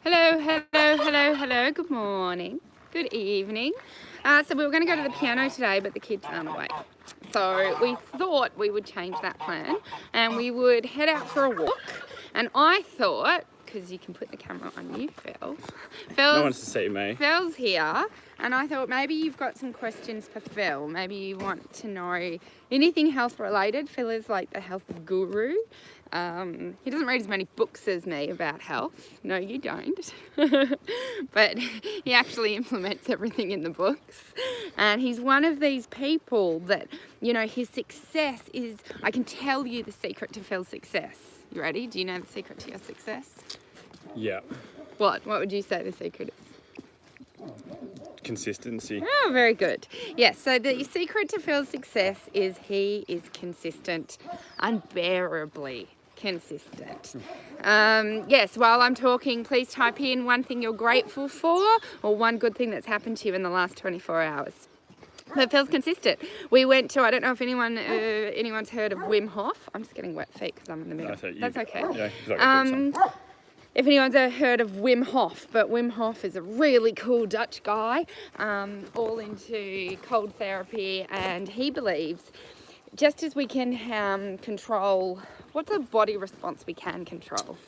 Hello. Good morning. Good evening. So we were going to go to the piano today, but the kids aren't awake. So we thought we would change that plan and we would head out for a walk. And I thought, because you can put the camera on you, Phil. No one wants to see me. Phil's here, and I thought maybe you've got some questions for Phil. Maybe you want to know anything health related. Phil is like the health guru. He doesn't read as many books as me about health. No, you don't. But he actually implements everything in the books. And he's one of these people that, you know, his success is, I can tell you the secret to Phil's success. You ready? Do you know the secret to your success? Yeah. What would you say the secret is? Consistency. Oh, very good. Yes, so the secret to Phil's success is he is consistent, unbearably consistent. Yes, while I'm talking, please type in one thing you're grateful for or one good thing that's happened to you in the last 24 hours. But Phil's consistent. We went to, I don't know if anyone's heard of Wim Hof. I'm just getting wet feet because I'm in the middle. That's okay. Yeah, if anyone's ever heard of Wim Hof, but Wim Hof is a really cool Dutch guy, all into cold therapy, and he believes just as we can control, what's a body response we can control?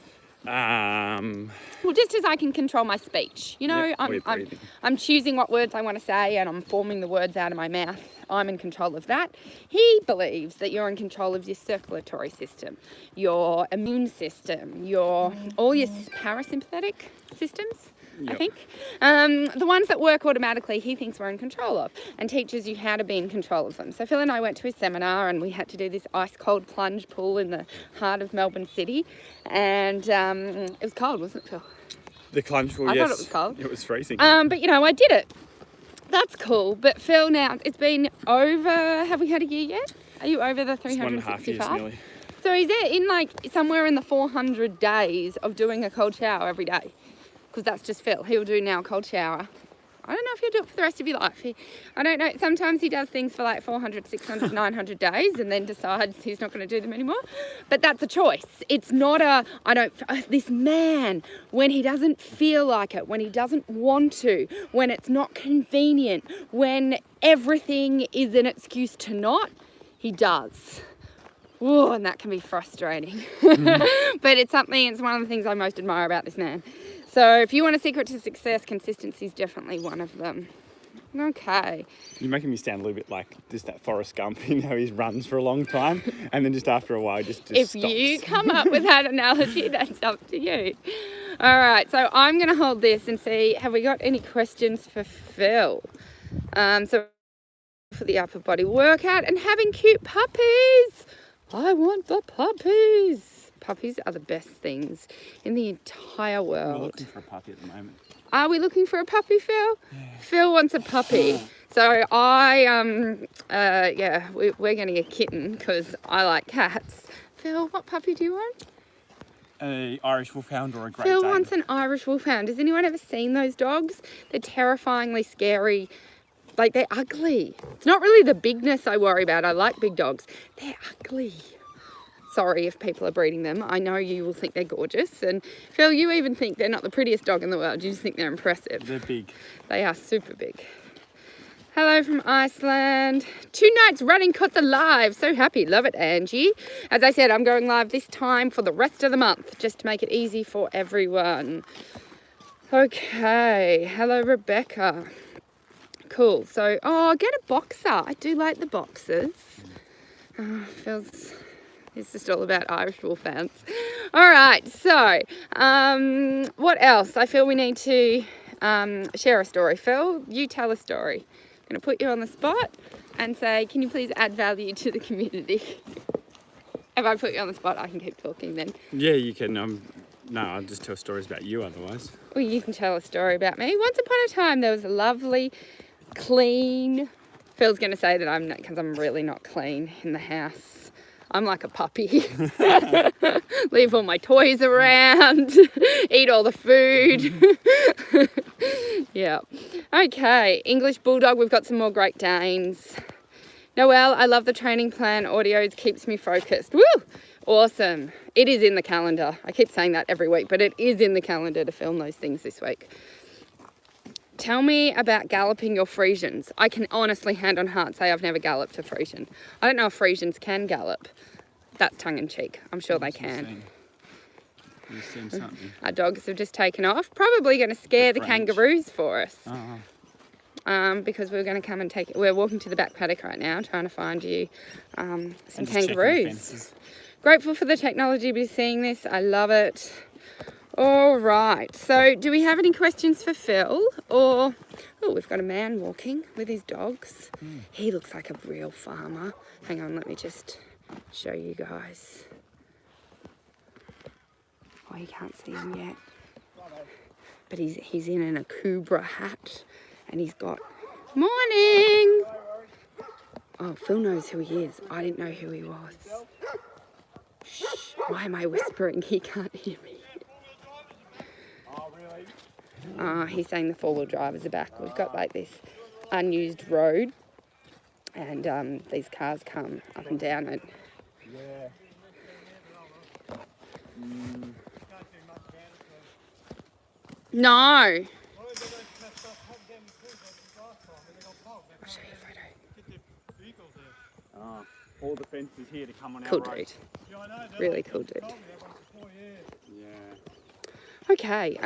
Well, just as I can control my speech, you know, yeah, I'm choosing what words I want to say and I'm forming the words out of my mouth. I'm in control of that. He believes that you're in control of your circulatory system, your immune system, all your parasympathetic systems. Yep. I think. The ones that work automatically, he thinks we're in control of and teaches you how to be in control of them. So Phil and I went to his seminar and we had to do this ice cold plunge pool in the heart of Melbourne City. And it was cold, wasn't it, Phil? The plunge pool, I yes. thought it was cold. It was freezing. But you know, I did it. That's cool. But Phil, now it's been over, have we had a year yet? Are you over the 365? It's 1.5 years nearly. So he's in like somewhere in the 400 days of doing a cold shower every day. Because that's just Phil. He'll do now a cold shower. I don't know if he'll do it for the rest of your life. I don't know. Sometimes he does things for like 400, 600, 900 days and then decides he's not going to do them anymore. But that's a choice. It's not this man, when he doesn't feel like it, when he doesn't want to, when it's not convenient, when everything is an excuse to not, he does. Whoa, and that can be frustrating. But it's one of the things I most admire about this man. So if you want a secret to success, consistency is definitely one of them. Okay. You're making me sound a little bit like just that Forrest Gump, you know, he runs for a long time and then just after a while just if stops. You come up with that analogy, that's up to you. All right, so I'm going to hold this and see, have we got any questions for Phil? So for the upper body workout and having cute puppies. I want the puppies. Puppies are the best things in the entire world. We're looking for a puppy at the moment. Are we looking for a puppy, Phil? Yeah. Phil wants a puppy. So we're going to get a kitten because I like cats. Phil, what puppy do you want? An Irish Wolfhound or a Great Phil Dane. wants an Irish Wolfhound. Has anyone ever seen those dogs? They're terrifyingly scary. Like, they're ugly. It's not really the bigness I worry about. I like big dogs. They're ugly. Sorry if people are breeding them. I know you will think they're gorgeous. And Phil, you even think they're not the prettiest dog in the world. You just think they're impressive. They're big. They are super big. Hello from Iceland. 2 nights running Kotha live. So happy. Love it, Angie. As I said, I'm going live this time for the rest of the month, just to make it easy for everyone. Okay. Hello, Rebecca. Cool. So, get a boxer. I do like the boxers. It's just all about Irish Wolfhounds. All right, so what else? I feel we need to share a story. Phil, you tell a story. I'm going to put you on the spot and say, can you please add value to the community? If I put you on the spot, I can keep talking then. Yeah, you can. No, I'll just tell stories about you otherwise. Well, you can tell a story about me. Once upon a time, there was a lovely, clean... Phil's going to say that I'm not, because I'm really not clean in the house. I'm like a puppy. Leave all my toys around, eat all the food. Yeah. Okay, English Bulldog, we've got some more Great Danes. Noelle, I love the training plan. Audios keeps me focused. Woo! Awesome. It is in the calendar. I keep saying that every week, but it is in the calendar to film those things this week. Tell me about galloping your Friesians. I can honestly, hand on heart, say I've never galloped a Friesian. I don't know if Friesians can gallop. That's tongue in cheek. I'm sure they can. You've seen something. Our dogs have just taken off. Probably going to scare the kangaroos for us. Because we're going to come and take it. We're walking to the back paddock right now, trying to find you some kangaroos. Grateful for the technology to be seeing this. I love it. All right. So do we have any questions for Phil? Or, oh, we've got a man walking with his dogs. He looks like a real farmer. Hang on, let me just show you guys. Oh, you can't see him yet. But he's in an Akubra hat. And he's got, morning! Oh, Phil knows who he is. I didn't know who he was. Shh, why am I whispering? He can't hear me. He's saying the four-wheel drivers are back. We've got like this unused road. And these cars come up and down it. No. I'll show you a photo. All the fences here to come on cool our road. Dude. Really cool dude. Yeah. Okay,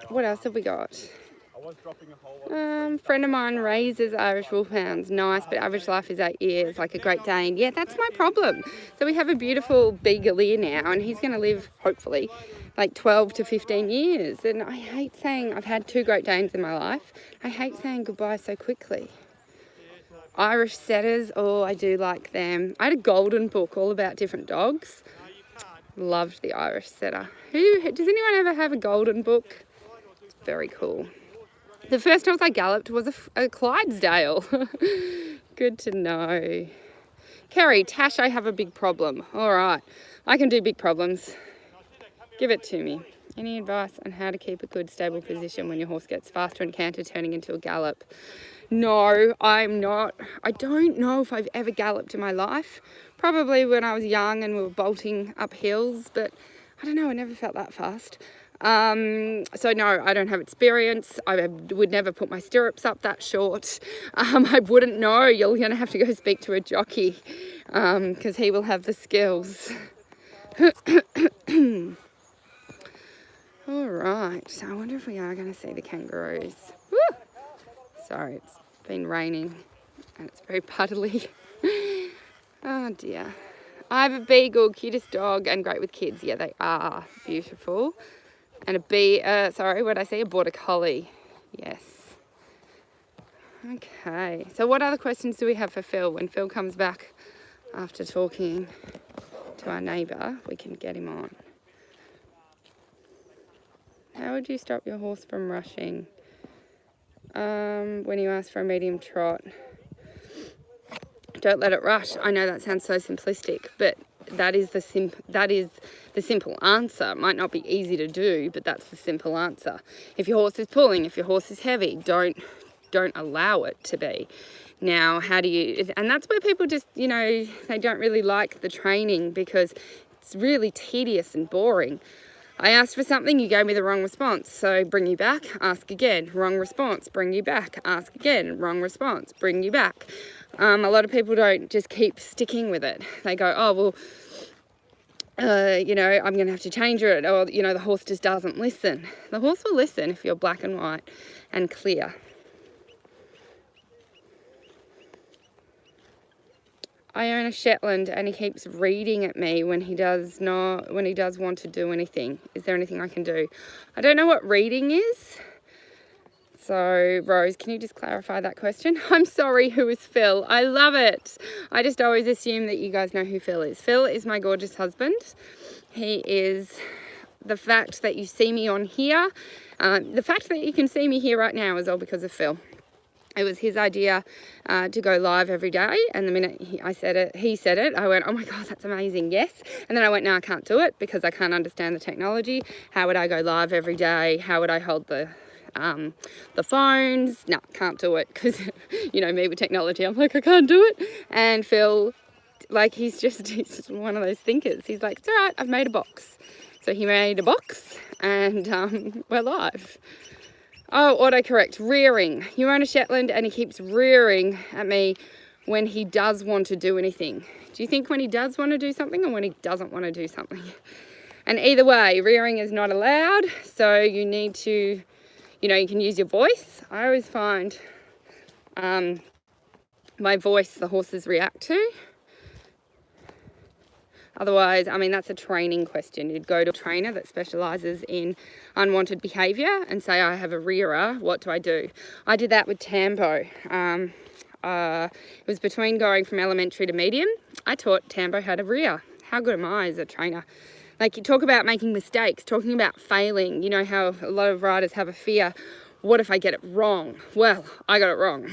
what else have we got? I was dropping a whole Friend of mine raises Irish Wolfhounds. Nice, but average life is 8 years, like a Great Dane. Yeah, that's my problem. So we have a beautiful Beagalier now, and he's going to live, hopefully, like 12 to 15 years. And I hate saying, I've had 2 Great Danes in my life. I hate saying goodbye so quickly. Irish setters, oh, I do like them. I had a golden book all about different dogs. Loved the Irish setter. Does anyone ever have a golden book? It's very cool. The first horse I galloped was a Clydesdale. Good to know. Kerry, Tash, I have a big problem. All right, I can do big problems. Give it to me. Any advice on how to keep a good stable position when your horse gets fast to a canter turning into a gallop? No, I'm not. I don't know if I've ever galloped in my life. Probably when I was young and we were bolting up hills, but I don't know, I never felt that fast. So no, I don't have experience. I would never put my stirrups up that short. I wouldn't know. You're going to have to go speak to a jockey because he will have the skills. All right, so I wonder if we are going to see the kangaroos. Woo! Sorry, it's been raining and it's very puddly. Oh dear. I have a beagle, cutest dog and great with kids. Yeah, they are beautiful. And a border collie. Yes. Okay, so what other questions do we have for Phil? When Phil comes back after talking to our neighbour, we can get him on. How would you stop your horse from rushing? When you ask for a medium trot. Don't let it rush. I know that sounds so simplistic, but that is the simple answer. It might not be easy to do, but that's the simple answer. If your horse is pulling, if your horse is heavy, don't allow it to be. Now, how do you, and that's where people just, they don't really like the training because it's really tedious and boring. I asked for something, you gave me the wrong response, so bring you back, ask again, wrong response, bring you back, ask again, wrong response, bring you back. A lot of people don't just keep sticking with it. They go, oh, well, I'm going to have to change it, or, the horse just doesn't listen. The horse will listen if you're black and white and clear. I own a Shetland and he keeps reading at me when he does want to do anything. Is there anything I can do? I don't know what reading is. So, Rose, can you just clarify that question? I'm sorry, who is Phil? I love it. I just always assume that you guys know who Phil is. Phil is my gorgeous husband. He is the fact that you see me on here. The fact that you can see me here right now is all because of Phil. It was his idea to go live every day, and the minute he said it, I went, oh my God, that's amazing, yes. And then I went, no, I can't do it because I can't understand the technology. How would I go live every day? How would I hold the phones? No, can't do it because, me with technology, I'm like, I can't do it. And Phil he's just one of those thinkers. He's like, it's all right, I've made a box. So he made a box, and we're live. Oh, autocorrect, rearing. You own a Shetland and he keeps rearing at me when he does want to do anything. Do you think when he does want to do something or when he doesn't want to do something? And either way, rearing is not allowed. So you need to, you can use your voice. I always find my voice the horses react to. Otherwise, that's a training question. You'd go to a trainer that specialises in unwanted behaviour and say, I have a rearer, what do I do? I did that with Tambo. It was between going from elementary to medium. I taught Tambo how to rear. How good am I as a trainer? Like, you talk about making mistakes, talking about failing. You know how a lot of riders have a fear. What if I get it wrong? Well, I got it wrong.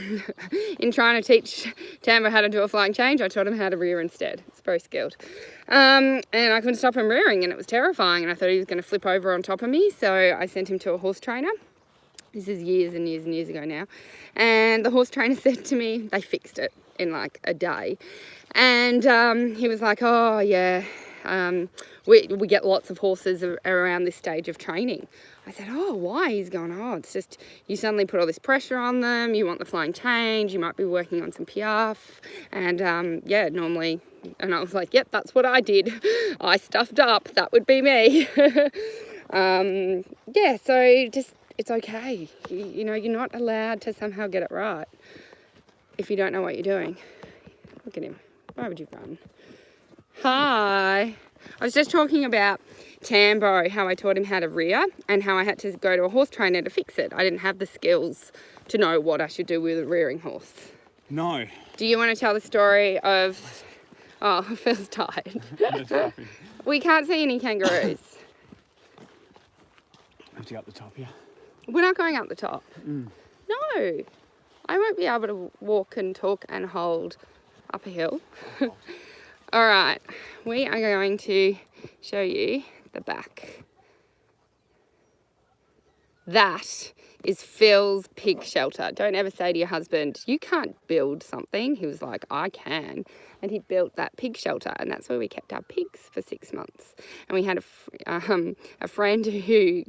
In trying to teach Tambo how to do a flying change, I taught him how to rear instead. It's very skilled. And I couldn't stop him rearing, and it was terrifying, and I thought he was going to flip over on top of me, so I sent him to a horse trainer. This is years and years and years ago now. And the horse trainer said to me, they fixed it in like a day. And he was like, oh, yeah, we get lots of horses around this stage of training. I said, oh, why? He's going, oh, it's just you suddenly put all this pressure on them. You want the flying change. You might be working on some piaffe. And normally, and I was like, yep, that's what I did. I stuffed up. That would be me. So just, it's okay. You're not allowed to somehow get it right if you don't know what you're doing. Look at him. Why would you run? Hi. I was just talking about Tambo, how I taught him how to rear and how I had to go to a horse trainer to fix it. I didn't have the skills to know what I should do with a rearing horse. No. Do you want to tell the story of... Oh, Phil's tired. We can't see any kangaroos. I have to go up the top here. We're not going up the top. No. I won't be able to walk and talk and hold up a hill. All right. We are going to show you the back. That is Phil's pig shelter. Don't ever say to your husband, you can't build something. He was like, I can. And he built that pig shelter, and that's where we kept our pigs for 6 months. And we had a friend who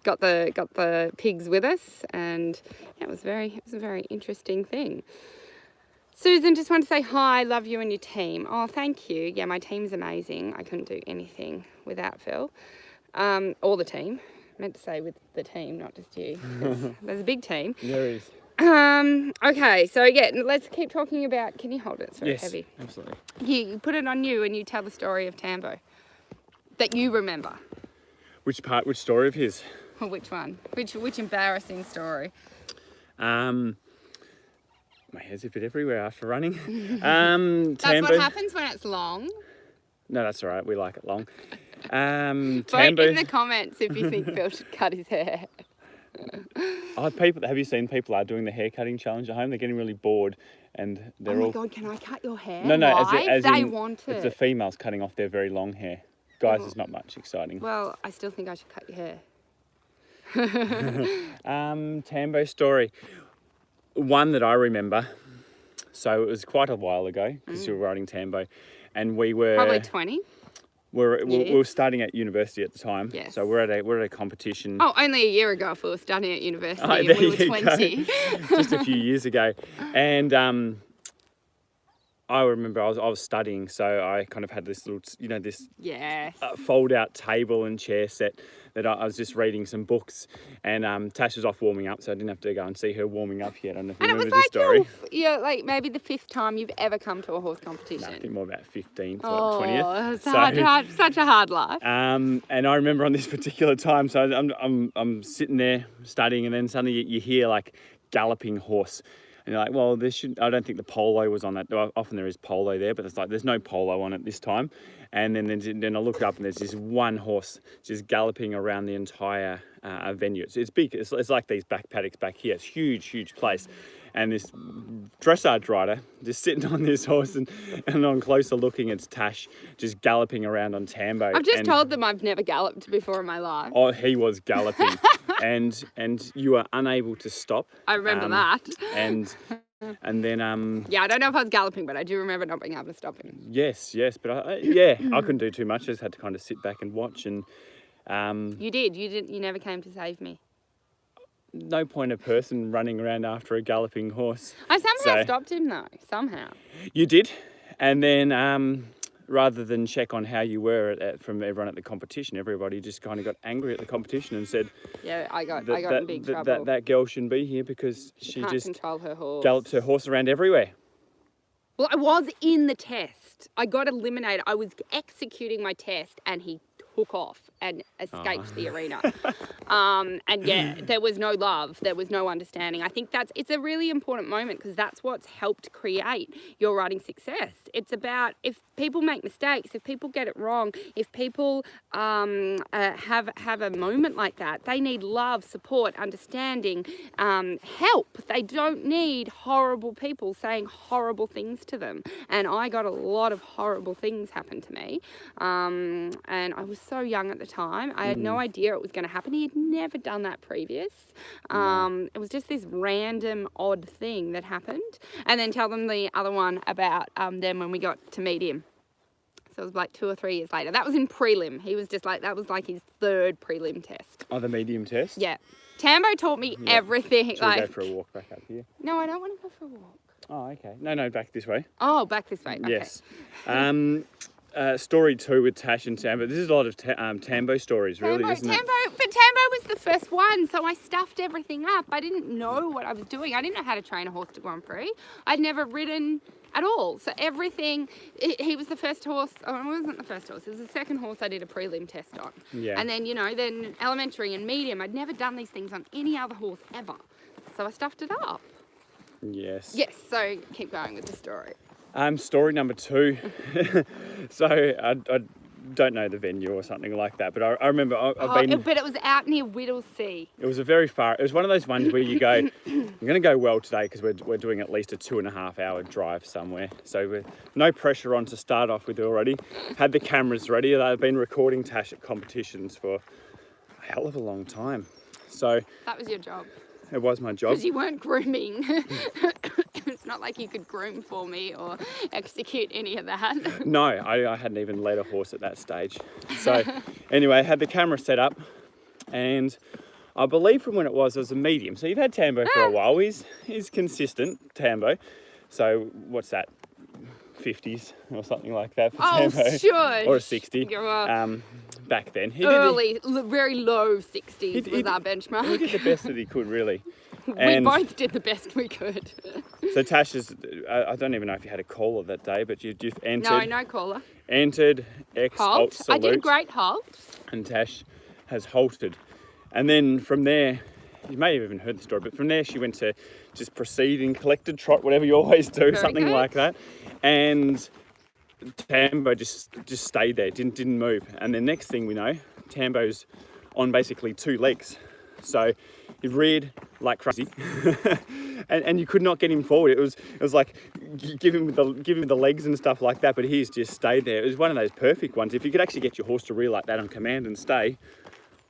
got the pigs with us, and it was a very interesting thing. Susan, just want to say hi, love you and your team. Oh, thank you. Yeah, my team's amazing. I couldn't do anything without Phil, or the team. I meant to say with the team, not just you. There's a big team. There is. Okay, so yeah, let's keep talking about, can you hold it? It's very heavy. Absolutely. You put it on you and you tell the story of Tambo that you remember. Which story of his? Which one? Which embarrassing story? My hair's a bit everywhere after running. That's Tambo. what happens when it's long. No, that's all right. We like it long. Vote Tambo. in the comments if you think Phil should cut his hair. Have you seen people are doing the hair cutting challenge at home? They're getting really bored, and they're all. Oh my God! Can I cut your hair? No, live? they want it. It's the females cutting off their very long hair. Guys, it's not much exciting. Well, I still think I should cut your hair. Tambo story. One that I remember. So it was quite a while ago because we were riding Tambo, and we were probably 20. We were studying at university at the time. Yes. So we're at a competition. Oh, only a year ago if we were studying at university and there we were you 20. Just a few years ago. And I remember I was studying, so I kind of had this little, this fold-out table and chair set that I was just reading some books, and Tash was off warming up, so I didn't have to go and see her warming up yet. I don't know if you remember the story. Like maybe the 5th time you've ever come to a horse competition. No, I think more about 15th or 20th. It's such a hard life. And I remember on this particular time, so I'm sitting there studying, and then suddenly you hear like galloping horse. And you're like, well, I don't think the polo was on that. Often there is polo there, but there's no polo on it this time. And then I looked up and there's this one horse just galloping around the entire venue. It's big. It's like these back paddocks back here. It's huge, huge place. And this dressage rider just sitting on this horse, and on closer looking, it's Tash just galloping around on Tambo. I've just told them I've never galloped before in my life. Oh, he was galloping, and you were unable to stop. I remember that. And And then Yeah, I don't know if I was galloping, but I do remember not being able to stop him. yes, but I couldn't do too much. I just had to kind of sit back and watch. And You did. You never came to save me. no point a person running around after a galloping horse. I somehow So- stopped him though. Somehow. You did, and then rather than check on how you were from everyone at the competition, everybody just kind of got angry at the competition and said Yeah, I got that in big trouble. that girl shouldn't be here because she Can't just control her horse. gallops her horse around everywhere. Well, I was in the test. I got eliminated. I was executing my test, and he took off and escaped the arena. And yeah, there was no love. There was no understanding. I think it's a really important moment because that's what's helped create your riding success. It's about if people make mistakes, if people get it wrong, if people have a moment like that, they need love, support, understanding, help. They don't need horrible people saying horrible things to them. And I got a lot of horrible things happen to me. And I was so young at the time. I had no idea it was going to happen. He had never done that previous. It was just this random odd thing that happened. And then tell them the other one about then when we got to meet him. So it was like 2 or 3 years later. That was in prelim. He was just like, that was like his 3rd prelim test. Oh, the medium test? Yeah. Tambo taught me everything. Should we go for a walk back up here? No, I don't want to go for a walk. Oh, okay. No, back this way. Oh, back this way. Okay. Yes. Story 2 with Tash and Tambo. This is a lot of Tambo stories, really, isn't it? But Tambo was the first one, so I stuffed everything up. I didn't know what I was doing. I didn't know how to train a horse to Grand Prix. I'd never ridden at all. So everything, he was the first horse. Oh, it wasn't the first horse. It was the second horse I did a prelim test on. Yeah. And then, then elementary and medium. I'd never done these things on any other horse ever. So I stuffed it up. Yes. Yes, so keep going with the story. Story number 2. So I don't know the venue or something like that, but I remember I've been. But it was out near Whittlesea. It was it was one of those ones where you go, I'm going to go well today because we're doing at least a 2.5 hour drive somewhere. So with no pressure on to start off with already. Had the cameras ready. They've been recording Tash at competitions for a hell of a long time. So That was your job. it was my job. Because you weren't grooming. It's not like you could groom for me or execute any of that. No, I hadn't even led a horse at that stage. So anyway, I had the camera set up, and I believe from when it was a medium. So you've had Tambo for a while. He's consistent, Tambo. So what's that? 50s or something like that for Tambo. Sure. Or a 60. You're back then. very low 60s was our benchmark. He did the best that he could, really. We both did the best we could. So Tash I don't even know if you had a caller that day, but you entered. No caller. Entered, Halt. salute. I did a great halt. And Tash has halted. And then from there, you may have even heard the story, but from there she went to just proceed in collected trot, whatever you always do, something good. like that. And Tambo just stayed there, didn't move. And the next thing we know, Tambo's on basically 2 legs. So he reared like crazy, and you could not get him forward. It was like give him the legs and stuff like that, but he's just stayed there. It was one of those perfect ones. If you could actually get your horse to rear like that on command and stay,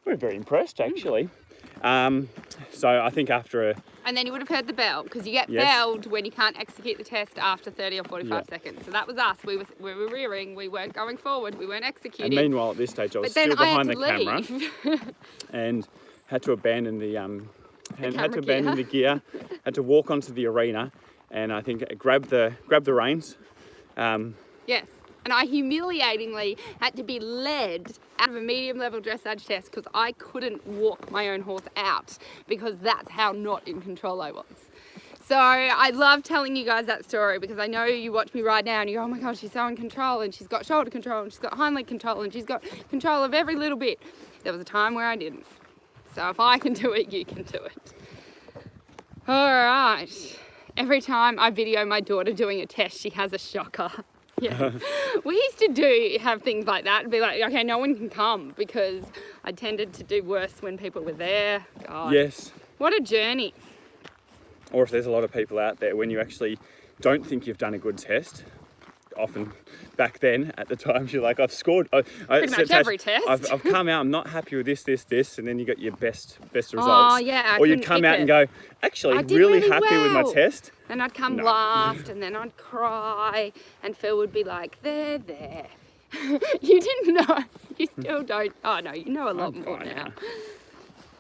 we're very impressed actually. So I think after And then you would have heard the bell, because you get Yes. belled when you can't execute the test after 30 or 45 Yeah. seconds. So that was us. We were rearing. We weren't going forward. We weren't and executing. meanwhile at this stage I was but then still I had behind to the camera leave. and had to abandon the camera gear. the gear, had to walk onto the arena, and I think grab the reins. Yes. And I humiliatingly had to be led out of a medium level dressage test because I couldn't walk my own horse out, because that's how not in control I was. So I love telling you guys that story because I know you watch me ride now and you go, oh my gosh, she's so in control, and she's got shoulder control and she's got hind leg control and she's got control of every little bit. There was a time where I didn't. So if I can do it, you can do it. All right. Every time I video my daughter doing a test, she has a shocker. Yeah. We used to have things like that and be like, okay, no one can come, because I tended to do worse when people were there. God. Yes. What a journey. Or if there's a lot of people out there, when you actually don't think you've done a good test, often back then at the time. She's like, I've scored. Pretty much every test. I've come out. I'm not happy with this, and then you got your best results. Oh yeah. Or you'd come out and go, actually, I did really really happy with my well. test. And I'd come No. last, and then I'd cry, and Phil would be like, there. You didn't know. You still don't. Oh no, you know a lot I'm more fine now.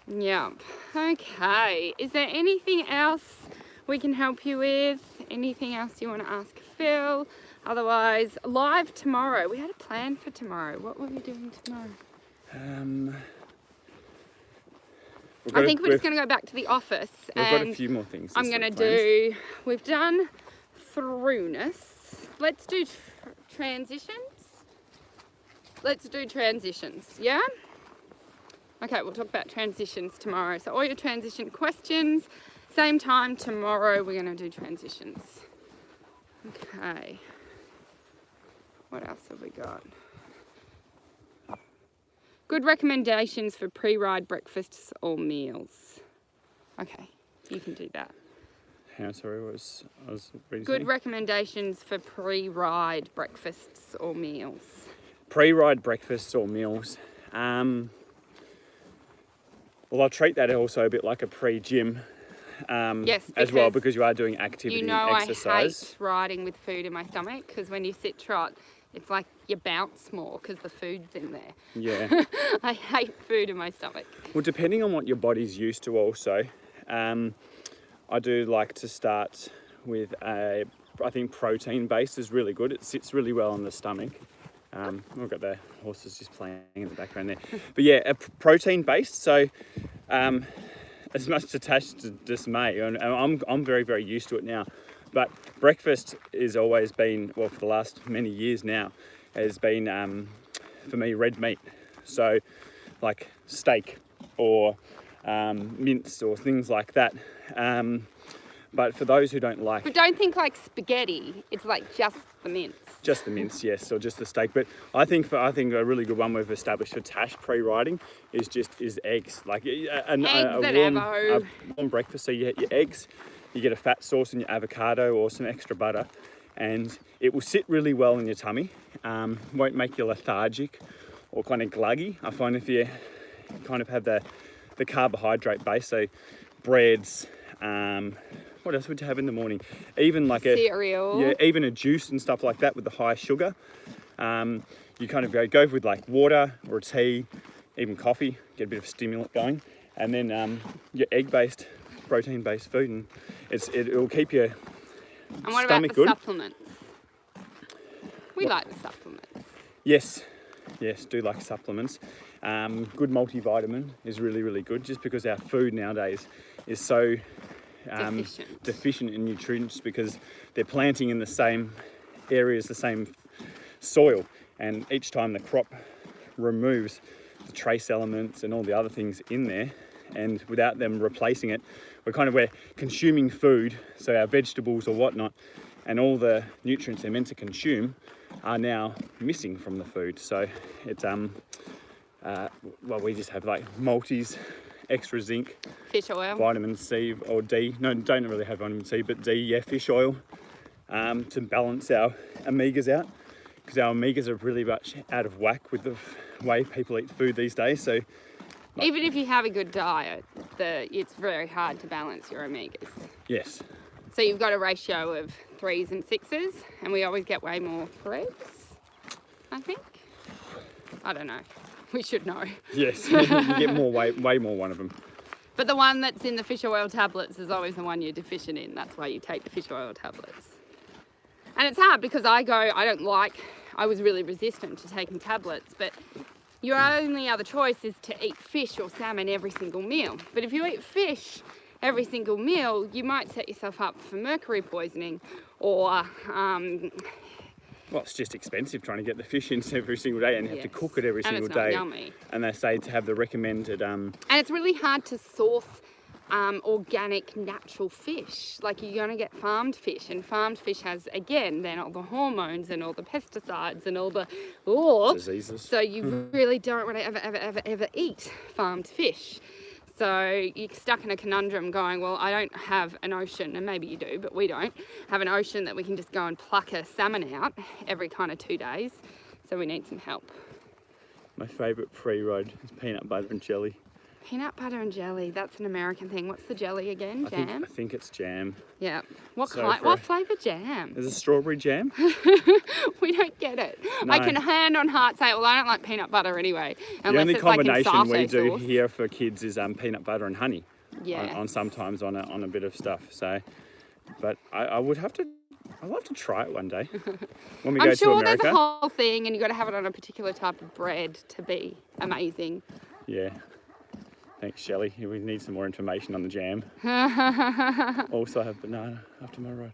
Yep. Okay. Is there anything else we can help you with? Anything else you want to ask Phil? Otherwise, live tomorrow. We had a plan for tomorrow. What were we doing tomorrow? I think we're just going to go back to the office. We've got a and few more things. I'm going to do, we've done throughness. Let's do transitions. Let's do transitions, yeah? Okay, we'll talk about transitions tomorrow. So all your transition questions, same time tomorrow we're going to do transitions. Okay. What else have we got? Good recommendations for pre-ride breakfasts or meals. Okay, you can do that. Yeah, sorry, I was reading Good something. recommendations for pre-ride breakfasts or meals. Pre-ride breakfasts or meals. Well, I'll treat that also a bit like a pre-gym Yes, as well, because because you are doing activity You know and I exercise. hate riding with food in my stomach because when you sit trot, it's like you bounce more because the food's in there. Yeah. I hate food in my stomach. Well, depending on what your body's used to also, I do like to start with I think protein based is really good. It sits really well on the stomach. We've got the horses just playing in the background there. But yeah, protein based. So as much attached to dismay, and I'm very, very used to it now. But breakfast has always been, well, for the last many years now, has been for me red meat. So like steak or mince or things like that. But for those who don't like But don't think like spaghetti. It's like just the mince. just the mince, yes, or just the steak. But I think a really good one we've established for Tash pre-riding is eggs. Like a warm breakfast. So you get your eggs, you get a fat sauce and your avocado or some extra butter, and it will sit really well in your tummy. Won't make you lethargic or kind of gluggy. I find if you kind of have the carbohydrate base, so breads. What else would you have in the morning? Even like cereal. Even a juice and stuff like that with the high sugar. You kind of go with like water or a tea, even coffee, get a bit of stimulant going, and then your egg-based, protein-based food, and it will keep your And what about stomach the good. supplements? We like the supplements. Yes, do like supplements. Good multivitamin is really, really good, just because our food nowadays is so deficient in nutrients, because they're planting in the same areas, the same soil, and each time the crop removes the trace elements and all the other things in there, and without them replacing it, we're consuming food, so our vegetables or whatnot, and all the nutrients they're meant to consume are now missing from the food. So it's we just have like multis, extra zinc, Fish oil. vitamin C or D. No, don't really have vitamin C, but D, yeah, fish oil, to balance our omegas out, because our omegas are really much out of whack with the way people eat food these days. So Even if you have a good diet, it's very hard to balance your omegas. yes, So you've got a ratio of 3s and 6s, and we always get way more 3s, I think. I don't know. We should know. yes, you get way more one of them. But the one that's in the fish oil tablets is always the one you're deficient in. That's why you take the fish oil tablets. And it's hard because I was really resistant to taking tablets, but your only other choice is to eat fish or salmon every single meal. But if you eat fish every single meal, you might set yourself up for mercury poisoning or Well, it's just expensive trying to get the fish in every single day, and you have to cook it every and single it's not day. yummy. And they say to have the recommended. And it's really hard to source organic, natural fish. Like, you're going to get farmed fish, and farmed fish has, again, then all the hormones and all the pesticides and all the diseases. So you really don't want to ever eat farmed fish. So you're stuck in a conundrum going, well, I don't have an ocean, and maybe you do, but we don't have an ocean that we can just go and pluck a salmon out every kind of 2 days. So we need some help. My favourite pre-ride is peanut butter and jelly. Peanut butter and jelly, that's an American thing. What's the jelly again? Jam? I think it's jam. Yeah. What So kind? for What a- flavour jam? There's a strawberry jam. We don't get it. No. I can hand on heart say, well, I don't like peanut butter anyway. The Unless only it's like in combination we satay do sauce. here for kids is peanut butter and honey. Yeah. On sometimes on a bit of stuff. So, but I'd love to try it one day when we go I'm to sure there's America. a whole thing, and you've got to have it on a particular type of bread to be amazing. Yeah. Thanks, Shelley. We need some more information on the jam. Also, I have banana after my ride.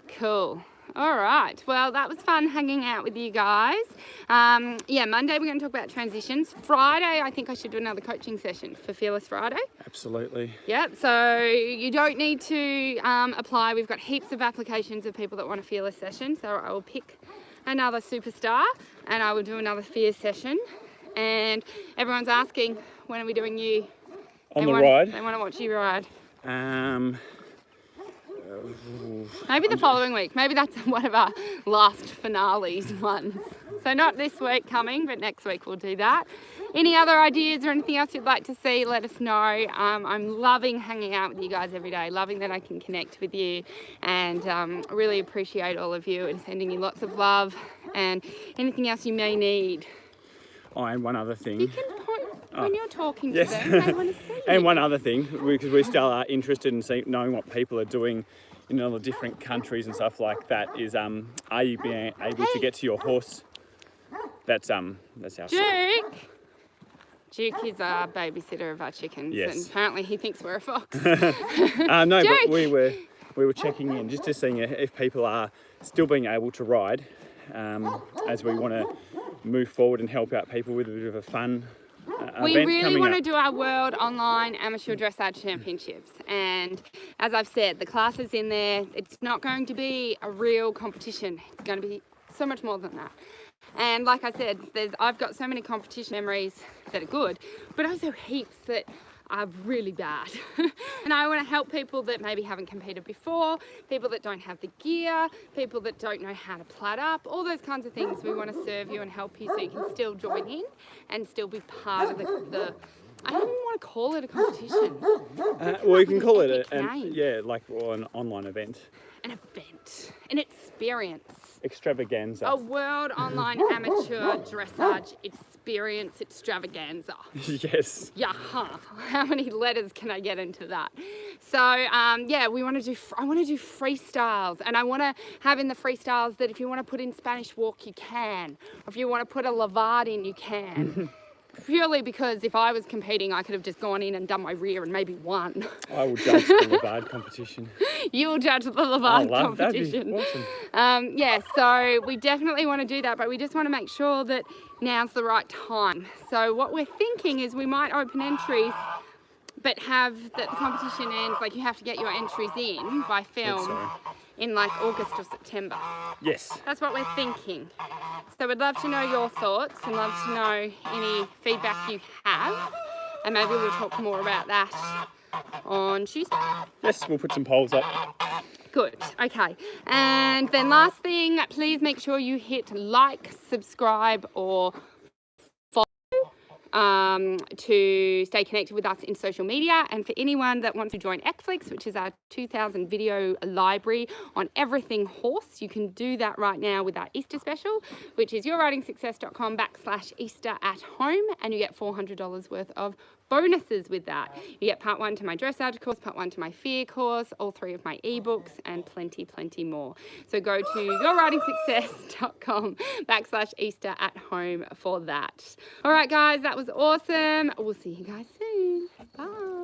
Cool. All right. Well, that was fun hanging out with you guys. Yeah, Monday we're going to talk about transitions. Friday, I think I should do another coaching session for Fearless Friday. Absolutely. Yeah, so you don't need to apply. We've got heaps of applications of people that want a Fearless session. So I will pick another superstar and I will do another Fear session. And everyone's asking, when are we doing you? On the ride. They want to watch you ride. Maybe The following week. Maybe that's one of our last finales ones. So not this week coming, but next week we'll do that. Any other ideas or anything else you'd like to see, let us know. I'm loving hanging out with you guys every day, loving that I can connect with you, and really appreciate all of you and sending you lots of love and anything else you may need. Oh, and one other thing. You can point when you're talking Yes. to them, they want to see you. And one other thing, because we still are interested in knowing what people are doing in all the different countries and stuff like that, is are you being able to get to your horse? That's our Duke is our babysitter of our chickens, Yes. and apparently he thinks we're a fox. no, Duke! but we were checking in just to seeing if people are still being able to ride, as we want to move forward and help out people with a bit of a fun We event really coming want to up. do our World Online Amateur Dressage Championships, and as I've said, the class is in there. It's not going to be a real competition. It's going to be so much more than that. And like I said, I've got so many competition memories that are good, but also heaps that are really bad. And I want to help people that maybe haven't competed before, people that don't have the gear, people that don't know how to plat up, all those kinds of things. We want to serve you and help you so you can still join in and still be part of the I don't even want to call it a competition. Well, you can call it Epic name. an online event. An event, an experience. Extravaganza. A World Online Amateur Dressage Experience Extravaganza. Yes. Yeah, how many letters can I get into that? So yeah, we want to do. I want to do freestyles, and I want to have in the freestyles that if you want to put in Spanish walk, you can. Or if you want to put a levade in, you can. Purely because if I was competing, I could have just gone in and done my rear and maybe won. I will judge the Levade competition. You will judge the levade That'd be competition. awesome. Yeah, so we definitely want to do that, but we just want to make sure that now's the right time. So what we're thinking is we might open entries, but have that the competition ends, like you have to get your entries in by film so. in like August or September. Yes. That's what we're thinking. So we'd love to know your thoughts and love to know any feedback you have, and maybe we'll talk more about that on Tuesday. Yes, we'll put some polls up. Good, okay. And then last thing, please make sure you hit like, subscribe, or follow to stay connected with us in social media. And for anyone that wants to join Xflix, which is our 2000 video library on everything horse, you can do that right now with our Easter special, which is yourridingsuccess.com/Easter@home, and you get $400 worth of bonuses with that. You get part 1 to my dressage course, part 1 to my fear course, all 3 of my ebooks, and plenty more. So go to yourridingsuccess.com/Easter@home for that. All right, guys, that was awesome. We'll see you guys soon. Bye.